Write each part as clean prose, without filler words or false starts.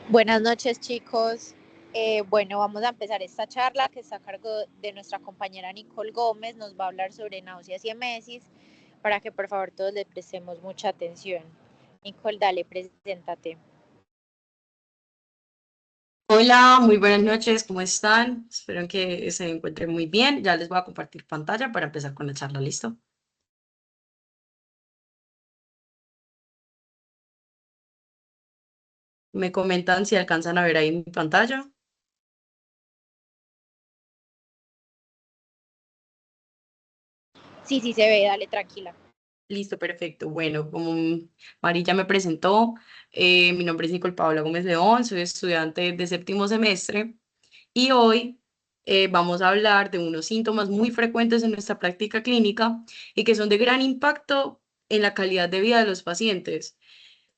Buenas noches, chicos. Bueno, vamos a empezar esta charla que está a cargo de nuestra compañera Nicole Gómez. Nos va a hablar sobre náuseas y emesis para que por favor todos le prestemos mucha atención. Nicole, dale, preséntate. Hola, muy buenas noches, ¿cómo están? Espero que se encuentren muy bien. Ya les voy a compartir pantalla para empezar con la charla, ¿listo? Me comentan si alcanzan a ver ahí mi pantalla. Sí, sí se ve, dale, tranquila. Listo, perfecto. Bueno, como Mari ya me presentó, mi nombre es Nicole Paola Gómez León, soy estudiante de séptimo semestre y hoy vamos a hablar de unos síntomas muy frecuentes en nuestra práctica clínica y que son de gran impacto en la calidad de vida de los pacientes,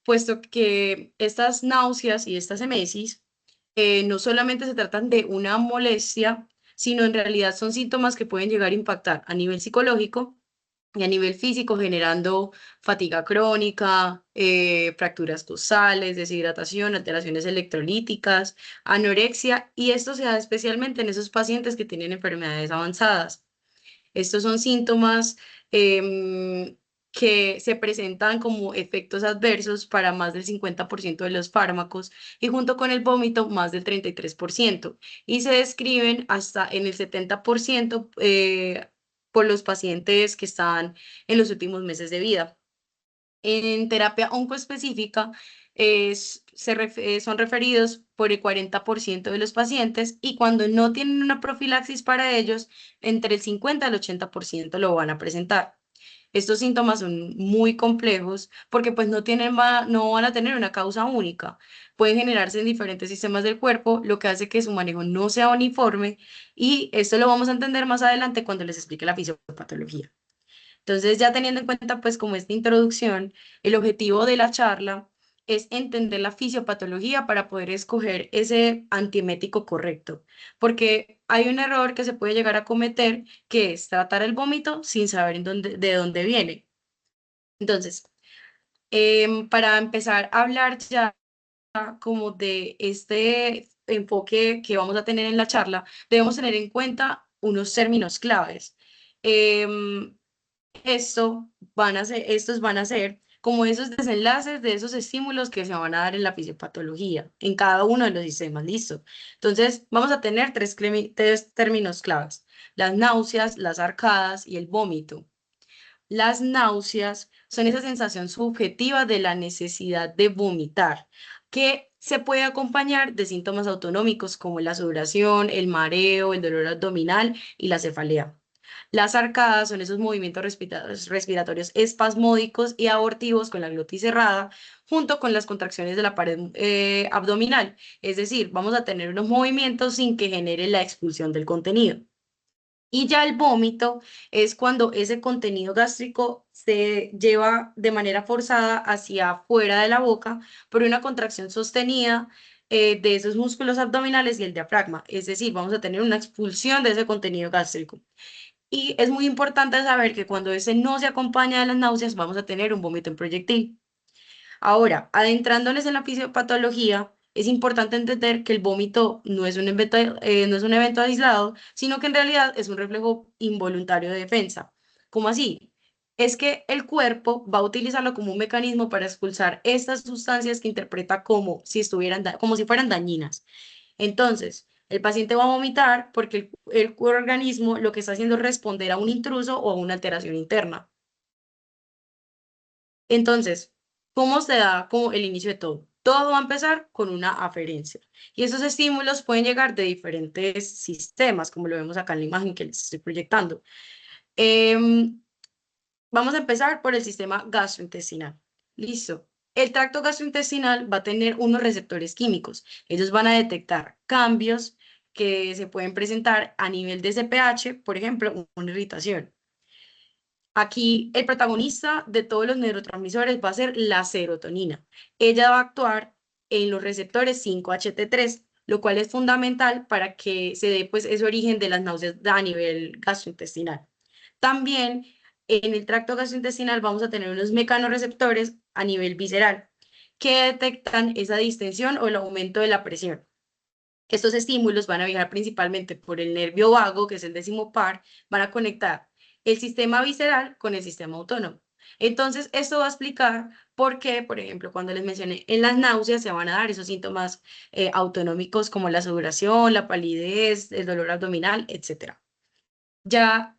puesto que estas náuseas y estas emesis no solamente se tratan de una molestia, sino en realidad son síntomas que pueden llegar a impactar a nivel psicológico y a nivel físico, generando fatiga crónica, fracturas costales, deshidratación, alteraciones electrolíticas, anorexia, y esto se da especialmente en esos pacientes que tienen enfermedades avanzadas. Estos son síntomas que se presentan como efectos adversos para más del 50% de los fármacos y junto con el vómito más del 33%, y se describen hasta en el 70% por los pacientes que están en los últimos meses de vida. En terapia oncoespecífica son referidos por el 40% de los pacientes, y cuando no tienen una profilaxis para ellos, entre el 50 al 80% lo van a presentar. Estos síntomas son muy complejos porque pues no van a tener una causa única. Pueden generarse en diferentes sistemas del cuerpo, lo que hace que su manejo no sea uniforme, y esto lo vamos a entender más adelante cuando les explique la fisiopatología. Entonces, ya teniendo en cuenta, pues, como esta introducción, el objetivo de la charla es entender la fisiopatología para poder escoger ese antiemético correcto, porque hay un error que se puede llegar a cometer, que es tratar el vómito sin saber de dónde viene. Entonces, para empezar a hablar ya como de este enfoque que vamos a tener en la charla, debemos tener en cuenta unos términos claves. Em, estos van a ser como esos desenlaces de esos estímulos que se van a dar en la fisiopatología, en cada uno de los sistemas, listo. Entonces, vamos a tener tres términos claves: las náuseas, las arcadas y el vómito. Las náuseas son esa sensación subjetiva de la necesidad de vomitar, que se puede acompañar de síntomas autonómicos como la sudoración, el mareo, el dolor abdominal y la cefalea. Las arcadas son esos movimientos respiratorios espasmódicos y abortivos con la glotis cerrada, junto con las contracciones de la pared abdominal. Es decir, vamos a tener unos movimientos sin que genere la expulsión del contenido. Y ya el vómito es cuando ese contenido gástrico se lleva de manera forzada hacia afuera de la boca por una contracción sostenida de esos músculos abdominales y el diafragma. Es decir, vamos a tener una expulsión de ese contenido gástrico. Y es muy importante saber que cuando ese no se acompaña de las náuseas, vamos a tener un vómito en proyectil. Ahora, adentrándonos en la fisiopatología, es importante entender que el vómito no es un evento aislado, sino que en realidad es un reflejo involuntario de defensa. ¿Cómo así? Es que el cuerpo va a utilizarlo como un mecanismo para expulsar estas sustancias que interpreta como si como si fueran dañinas. Entonces, el paciente va a vomitar porque el organismo lo que está haciendo es responder a un intruso o a una alteración interna. Entonces, ¿cómo se da como el inicio de todo? Todo va a empezar con una aferencia. Y esos estímulos pueden llegar de diferentes sistemas, como lo vemos acá en la imagen que les estoy proyectando. Em, Vamos a empezar por el sistema gastrointestinal. Listo. El tracto gastrointestinal va a tener unos receptores químicos. Ellos van a detectar cambios que se pueden presentar a nivel de CPH, por ejemplo, una irritación. Aquí el protagonista de todos los neurotransmisores va a ser la serotonina. Ella va a actuar en los receptores 5-HT3, lo cual es fundamental para que se dé pues ese origen de las náuseas a nivel gastrointestinal. También en el tracto gastrointestinal vamos a tener unos mecanorreceptores a nivel visceral, que detectan esa distensión o el aumento de la presión. Estos estímulos van a viajar principalmente por el nervio vago, que es el décimo par, van a conectar el sistema visceral con el sistema autónomo. Entonces, esto va a explicar por qué, por ejemplo, cuando les mencioné en las náuseas se van a dar esos síntomas autonómicos como la sudoración, la palidez, el dolor abdominal, etc. Ya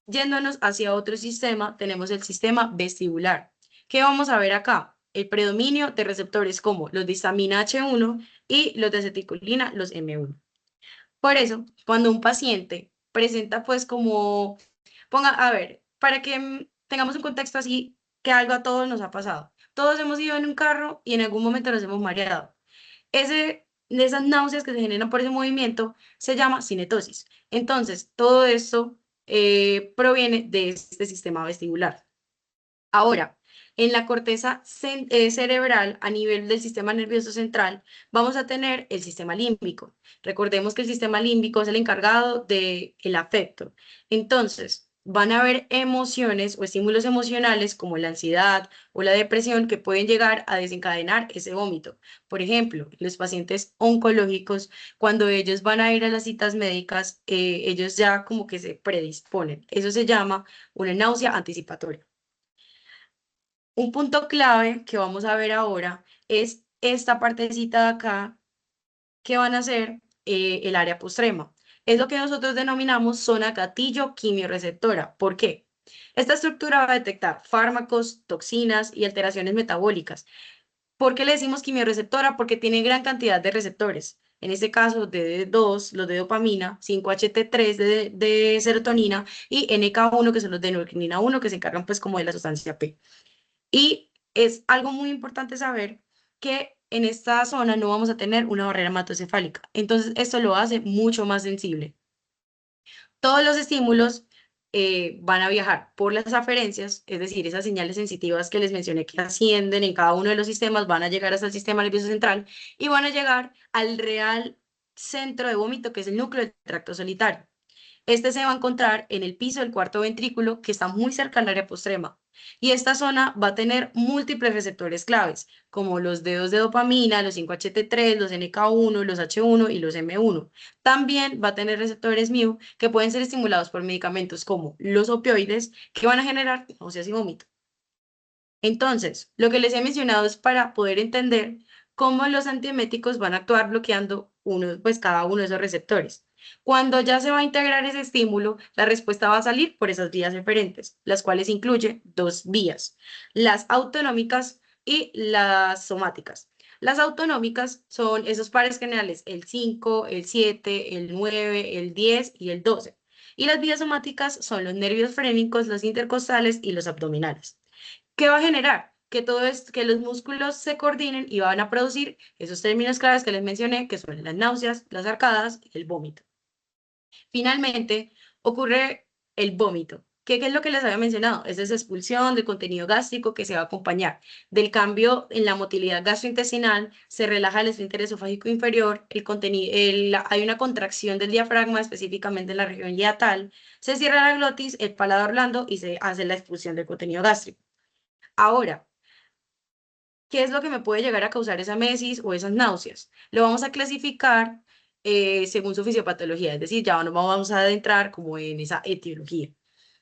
yéndonos hacia otro sistema, tenemos el sistema vestibular. ¿Qué vamos a ver acá? El predominio de receptores como los de histamina H1 y los de acetilcolina, los M1. Por eso, cuando un paciente presenta pues como, a ver, para que tengamos un contexto así, que algo a todos nos ha pasado. Todos hemos ido en un carro y en algún momento nos hemos mareado. De esas náuseas que se generan por ese movimiento se llama cinetosis. Entonces, todo esto proviene de este sistema vestibular. Ahora, en la corteza cerebral, a nivel del sistema nervioso central, vamos a tener el sistema límbico. Recordemos que el sistema límbico es el encargado del afecto. Entonces, van a haber emociones o estímulos emocionales como la ansiedad o la depresión que pueden llegar a desencadenar ese vómito. Por ejemplo, los pacientes oncológicos, cuando ellos van a ir a las citas médicas, ellos ya como que se predisponen. Eso se llama una náusea anticipatoria. Un punto clave que vamos a ver ahora es esta partecita de acá que van a ser el área postrema. Es lo que nosotros denominamos zona gatillo quimiorreceptora. ¿Por qué? Esta estructura va a detectar fármacos, toxinas y alteraciones metabólicas. ¿Por qué le decimos quimiorreceptora? Porque tiene gran cantidad de receptores. En este caso, DD2, los de dopamina, 5-HT3 de serotonina y NK1, que son los de neurokinin 1, que se encargan pues como de la sustancia P. Y es algo muy importante saber que en esta zona no vamos a tener una barrera hematocefálica. Entonces, esto lo hace mucho más sensible. Todos los estímulos van a viajar por las aferencias, es decir, esas señales sensitivas que les mencioné que ascienden en cada uno de los sistemas, van a llegar hasta el sistema nervioso central y van a llegar al real centro de vómito, que es el núcleo del tracto solitario. Este se va a encontrar en el piso del cuarto ventrículo, que está muy cerca al área postrema. Y esta zona va a tener múltiples receptores claves, como los dedos de dopamina, los 5-HT3, los NK1, los H1 y los M1. También va a tener receptores mu que pueden ser estimulados por medicamentos como los opioides, que van a generar náuseas y vómito. Entonces, lo que les he mencionado es para poder entender cómo los antieméticos van a actuar bloqueando pues cada uno de esos receptores. Cuando ya se va a integrar ese estímulo, la respuesta va a salir por esas vías diferentes, las cuales incluyen dos vías, las autonómicas y las somáticas. Las autonómicas son esos pares generales, el 5, el 7, el 9, el 10 y el 12. Y las vías somáticas son los nervios frénicos, los intercostales y los abdominales. ¿Qué va a generar? Que todo es, que los músculos se coordinen y van a producir esos términos claves que les mencioné, que son las náuseas, las arcadas y el vómito. Finalmente, ocurre el vómito. ¿Qué es lo que les había mencionado? Es esa expulsión del contenido gástrico que se va a acompañar del cambio en la motilidad gastrointestinal, se relaja el esfínter esofágico inferior, hay una contracción del diafragma, específicamente en la región hiatal, se cierra la glotis, el paladar blando y se hace la expulsión del contenido gástrico. Ahora, ¿qué es lo que me puede llegar a causar esa mesis o esas náuseas? Lo vamos a clasificar según su fisiopatología, es decir, ya no vamos a adentrar como en esa etiología.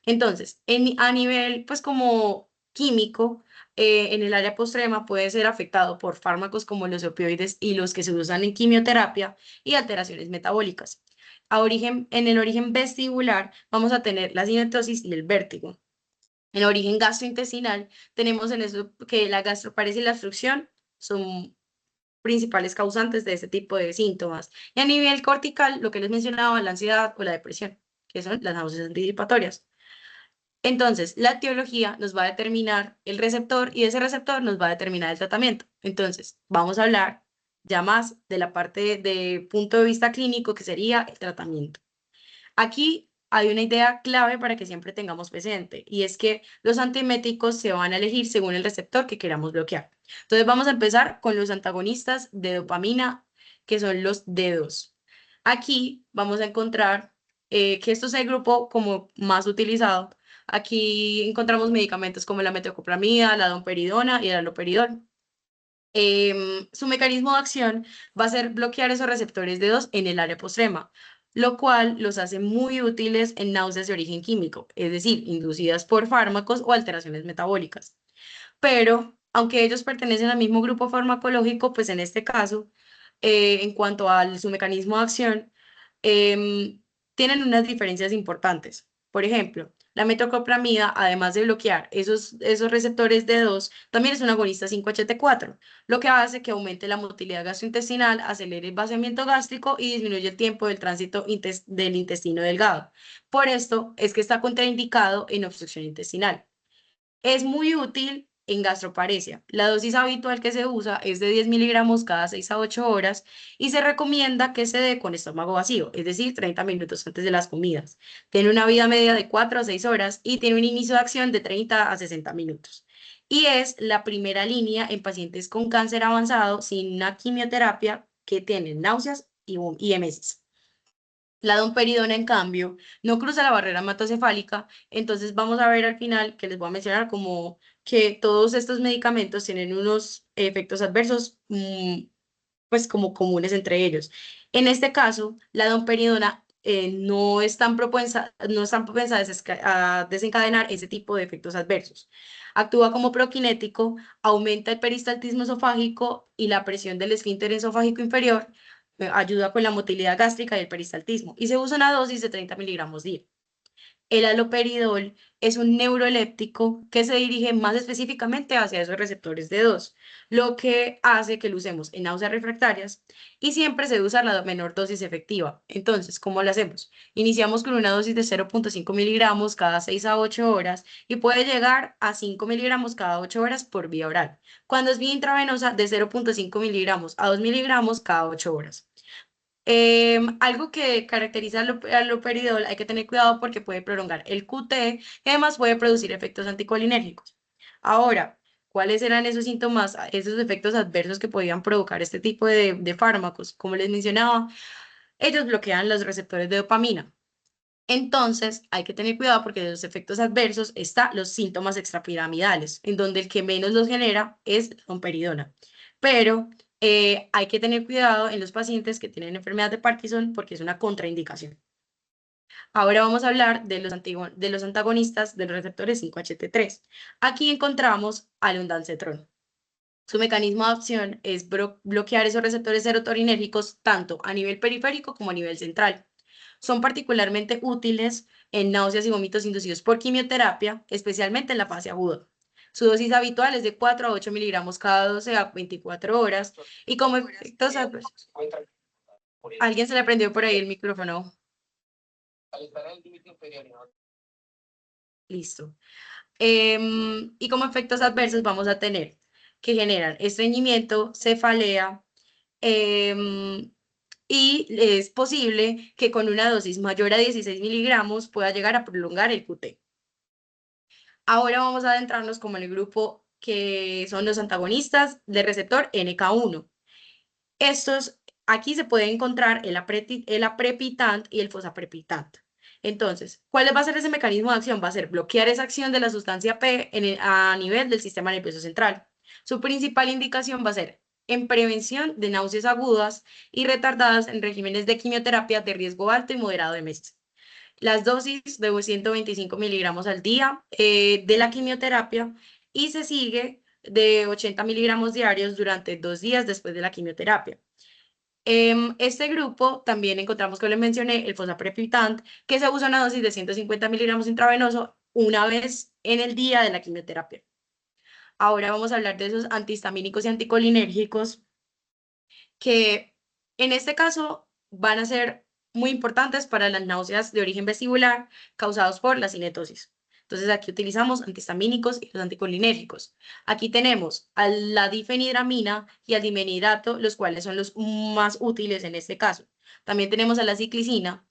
Entonces, a nivel, pues como químico, en el área postrema puede ser afectado por fármacos como los opioides y los que se usan en quimioterapia y alteraciones metabólicas. En el origen vestibular vamos a tener la cinetosis y el vértigo. En origen gastrointestinal, tenemos en eso que la gastroparesis y la obstrucción son principales causantes de este tipo de síntomas. Y a nivel cortical, lo que les mencionaba, la ansiedad o la depresión, que son las náuseas anticipatorias. Entonces, la etiología nos va a determinar el receptor y ese receptor nos va a determinar el tratamiento. Entonces, vamos a hablar ya más de la parte de punto de vista clínico, que sería el tratamiento. Aquí hay una idea clave para que siempre tengamos presente y es que los antieméticos se van a elegir según el receptor que queramos bloquear. Entonces vamos a empezar con los antagonistas de dopamina, que son los D2. Aquí vamos a encontrar que esto es el grupo como más utilizado. Aquí encontramos medicamentos como la metoclopramida, la domperidona y el haloperidol. Su mecanismo de acción va a ser bloquear esos receptores de 2 en el área postrema, lo cual los hace muy útiles en náuseas de origen químico, es decir, inducidas por fármacos o alteraciones metabólicas. Pero, aunque ellos pertenecen al mismo grupo farmacológico, pues en este caso, en cuanto a su mecanismo de acción, em, tienen unas diferencias importantes. Por ejemplo, la metoclopramida, además de bloquear esos receptores D2, también es un agonista 5-HT4, lo que hace que aumente la motilidad gastrointestinal, acelere el vaciamiento gástrico y disminuye el tiempo del tránsito del intestino delgado. Por esto es que está contraindicado en obstrucción intestinal. Es muy útil en gastroparesia. La dosis habitual que se usa es de 10 miligramos cada 6 a 8 horas y se recomienda que se dé con estómago vacío, es decir, 30 minutos antes de las comidas. Tiene una vida media de 4 a 6 horas y tiene un inicio de acción de 30 a 60 minutos. Y es la primera línea en pacientes con cáncer avanzado sin una quimioterapia que tienen náuseas y emesis. La domperidona, en cambio, no cruza la barrera hematocefálica, entonces vamos a ver al final que les voy a mencionar como que todos estos medicamentos tienen unos efectos adversos, pues como comunes entre ellos. En este caso, la domperidona no es tan propensa a desencadenar ese tipo de efectos adversos. Actúa como proquinético, aumenta el peristaltismo esofágico y la presión del esfínter esofágico inferior, ayuda con la motilidad gástrica y el peristaltismo, y se usa una dosis de 30 miligramos día. El haloperidol es un neuroléptico que se dirige más específicamente hacia esos receptores de 2, lo que hace que lo usemos en náuseas refractarias y siempre se debe usar la menor dosis efectiva. Entonces, ¿cómo lo hacemos? Iniciamos con una dosis de 0,5 miligramos cada 6 a 8 horas y puede llegar a 5 miligramos cada 8 horas por vía oral. Cuando es vía intravenosa, de 0,5 miligramos a 2 miligramos cada 8 horas. Algo que caracteriza al loperidol, hay que tener cuidado porque puede prolongar el QT y además puede producir efectos anticolinérgicos. Ahora, ¿cuáles eran esos síntomas, esos efectos adversos que podían provocar este tipo de fármacos? Como les mencionaba, ellos bloquean los receptores de dopamina. Entonces, hay que tener cuidado porque de los efectos adversos están los síntomas extrapiramidales, en donde el que menos los genera es la domperidona. Pero hay que tener cuidado en los pacientes que tienen enfermedad de Parkinson porque es una contraindicación. Ahora vamos a hablar de los antagonistas de los receptores 5-HT3. Aquí encontramos al ondansetron. Su mecanismo de acción es bloquear esos receptores serotoninérgicos tanto a nivel periférico como a nivel central. Son particularmente útiles en náuseas y vómitos inducidos por quimioterapia, especialmente en la fase aguda. Su dosis habitual es de 4 a 8 miligramos cada 12 a 24 horas y como efectos adversos. ¿Alguien se le prendió por ahí el micrófono? Listo. Y como efectos adversos vamos a tener que generan estreñimiento, cefalea, em, y es posible que con una dosis mayor a 16 miligramos pueda llegar a prolongar el QT. Ahora vamos a adentrarnos como en el grupo que son los antagonistas del receptor NK1. Estos, aquí se puede encontrar el aprepitant y el fosaprepitant. Entonces, ¿cuál va a ser ese mecanismo de acción? Va a ser bloquear esa acción de la sustancia P a nivel del sistema nervioso central. Su principal indicación va a ser en prevención de náuseas agudas y retardadas en regímenes de quimioterapia de riesgo alto y moderado de meses. Las dosis de 125 miligramos al día de la quimioterapia y se sigue de 80 miligramos diarios durante 2 días después de la quimioterapia. Este grupo también encontramos que le mencioné el fosaprepitant, que se usa una dosis de 150 miligramos intravenoso una vez en el día de la quimioterapia. Ahora vamos a hablar de esos antihistamínicos y anticolinérgicos que en este caso van a ser muy importantes para las náuseas de origen vestibular causados por la cinetosis. Entonces aquí utilizamos antihistamínicos y los anticolinérgicos. Aquí tenemos a la difenidramina y al dimenidrato, los cuales son los más útiles en este caso. También tenemos a la ciclicina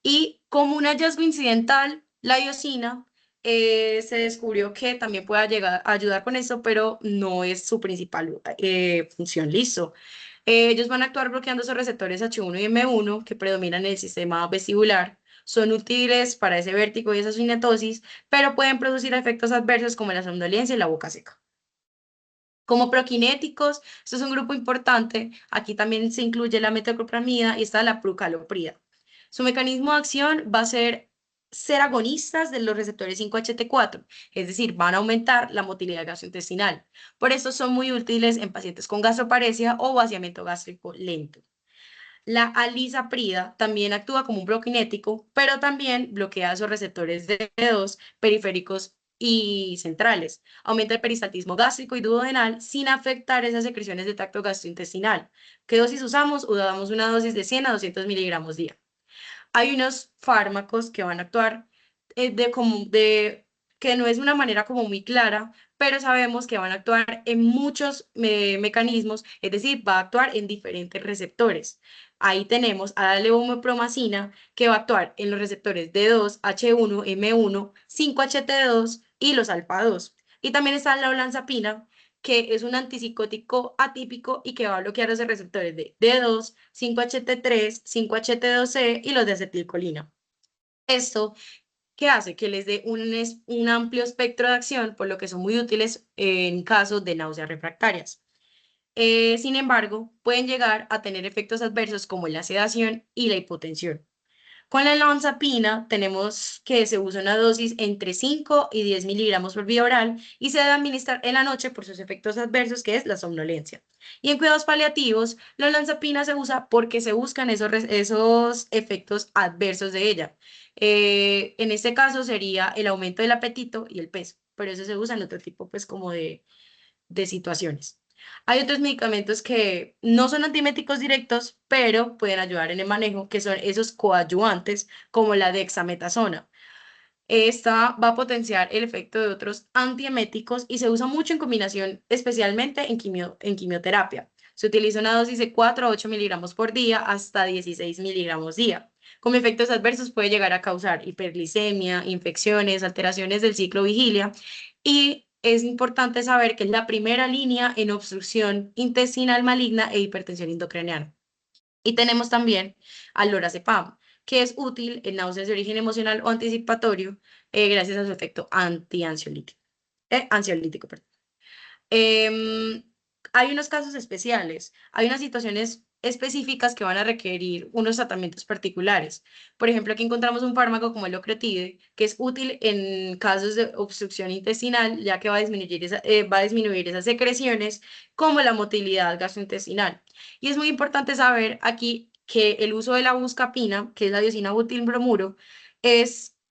y como un hallazgo incidental, la iosina se descubrió que también puede llegar a ayudar con eso, pero no es su principal función. Listo. Ellos van a actuar bloqueando esos receptores H1 y M1 que predominan en el sistema vestibular. Son útiles para ese vértigo y esa cinetosis, pero pueden producir efectos adversos como la somnolencia y la boca seca. Como proquinéticos, esto es un grupo importante. Aquí también se incluye la metoclopramida y está la prucaloprida. Su mecanismo de acción va a ser agonistas de los receptores 5-HT4, es decir, van a aumentar la motilidad gastrointestinal. Por eso son muy útiles en pacientes con gastroparesia o vaciamiento gástrico lento. La alisaprida también actúa como un prokinético, pero también bloquea esos receptores D2 periféricos y centrales. Aumenta el peristaltismo gástrico y duodenal sin afectar esas secreciones de tracto gastrointestinal. ¿Qué dosis usamos? Usamos una dosis de 100 a 200 miligramos día. Hay unos fármacos que van a actuar que no es una manera como muy clara, pero sabemos que van a actuar en muchos mecanismos, es decir, va a actuar en diferentes receptores. Ahí tenemos a la levomepromacina, que va a actuar en los receptores D2, H1, M1, 5-HT2 y los alfa-2. Y también está la olanzapina, que es un antipsicótico atípico y que va a bloquear los receptores de D2, 5-HT3, 5-HT2C y los de acetilcolina. Esto que hace que les dé un amplio espectro de acción, por lo que son muy útiles en casos de náuseas refractarias. Sin embargo, pueden llegar a tener efectos adversos como la sedación y la hipotensión. Con la olanzapina tenemos que se usa una dosis entre 5 y 10 miligramos por vía oral y se debe administrar en la noche por sus efectos adversos, que es la somnolencia. Y en cuidados paliativos, la olanzapina se usa porque se buscan esos efectos adversos de ella. En este caso sería el aumento del apetito y el peso, pero eso se usa en otro tipo pues como de situaciones. Hay otros medicamentos que no son antieméticos directos, pero pueden ayudar en el manejo, que son esos coadyuvantes, como la dexametasona. Esta va a potenciar el efecto de otros antieméticos y se usa mucho en combinación, especialmente en quimioterapia. Se utiliza una dosis de 4 a 8 miligramos por día hasta 16 miligramos día. Como efectos adversos puede llegar a causar hiperglicemia, infecciones, alteraciones del ciclo vigilia y es importante saber que es la primera línea en obstrucción intestinal maligna e hipertensión intracraniana. Y tenemos también al lorazepam, que es útil en náuseas de origen emocional o anticipatorio gracias a su efecto ansiolítico. Perdón. Em, Hay unos casos especiales, hay unas situaciones específicas que van a requerir unos tratamientos particulares. Por ejemplo, aquí encontramos un fármaco como el ocrotide, que es útil en casos de obstrucción intestinal, ya que va a disminuir esas secreciones como la motilidad gastrointestinal. Y es muy importante saber aquí que el uso de la buscapina, que es la diosina-butilbromuro,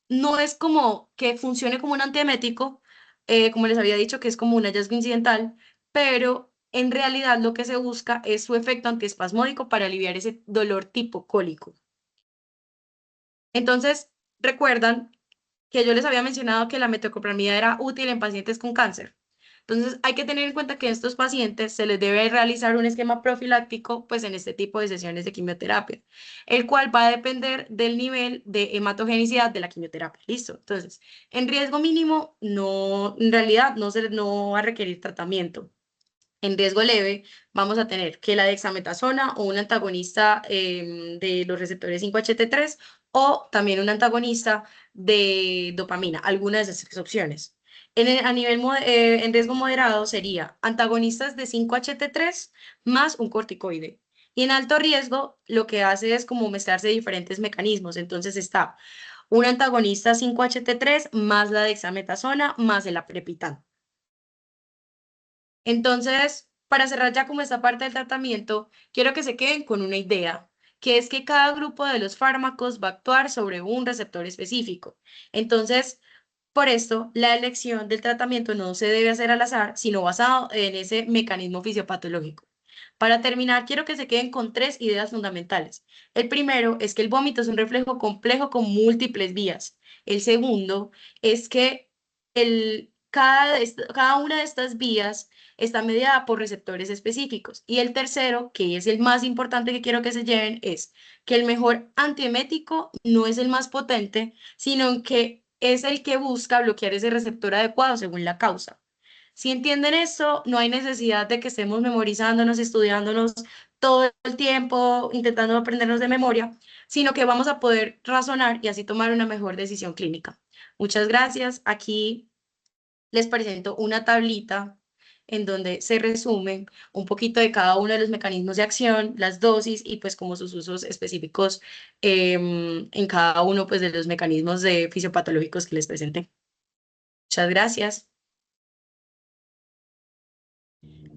no es como que funcione como un antiemético, como les había dicho, que es como un hallazgo incidental, pero en realidad lo que se busca es su efecto antiespasmódico para aliviar ese dolor tipo cólico. Entonces, recuerdan que yo les había mencionado que la metoclopramida era útil en pacientes con cáncer. Entonces, hay que tener en cuenta que a estos pacientes se les debe realizar un esquema profiláctico, pues en este tipo de sesiones de quimioterapia, el cual va a depender del nivel de hematogenicidad de la quimioterapia. ¿Listo? Entonces, en riesgo mínimo, no, en realidad no va a requerir tratamiento. En riesgo leve, vamos a tener que la dexametasona o un antagonista de los receptores 5-HT3 o también un antagonista de dopamina, algunas de esas opciones. En riesgo moderado sería antagonistas de 5-HT3 más un corticoide. Y en alto riesgo, lo que hace es como mezclarse diferentes mecanismos. Entonces está un antagonista 5-HT3 más la dexametasona más el aprepitant. Entonces, para cerrar ya como esta parte del tratamiento, quiero que se queden con una idea, que es que cada grupo de los fármacos va a actuar sobre un receptor específico. Entonces, por esto, la elección del tratamiento no se debe hacer al azar, sino basado en ese mecanismo fisiopatológico. Para terminar, quiero que se queden con tres ideas fundamentales. El primero es que el vómito es un reflejo complejo con múltiples vías. El segundo es que cada una de estas vías está mediada por receptores específicos. Y el tercero, que es el más importante que quiero que se lleven, es que el mejor antiemético no es el más potente, sino que es el que busca bloquear ese receptor adecuado según la causa. Si entienden eso, no hay necesidad de que estemos memorizándonos, estudiándonos todo el tiempo, intentando aprendernos de memoria, sino que vamos a poder razonar y así tomar una mejor decisión clínica. Muchas gracias. Aquí les presento una tablita en donde se resumen un poquito de cada uno de los mecanismos de acción, las dosis y pues como sus usos específicos en cada uno pues de los mecanismos de fisiopatológicos que les presenté. Muchas gracias.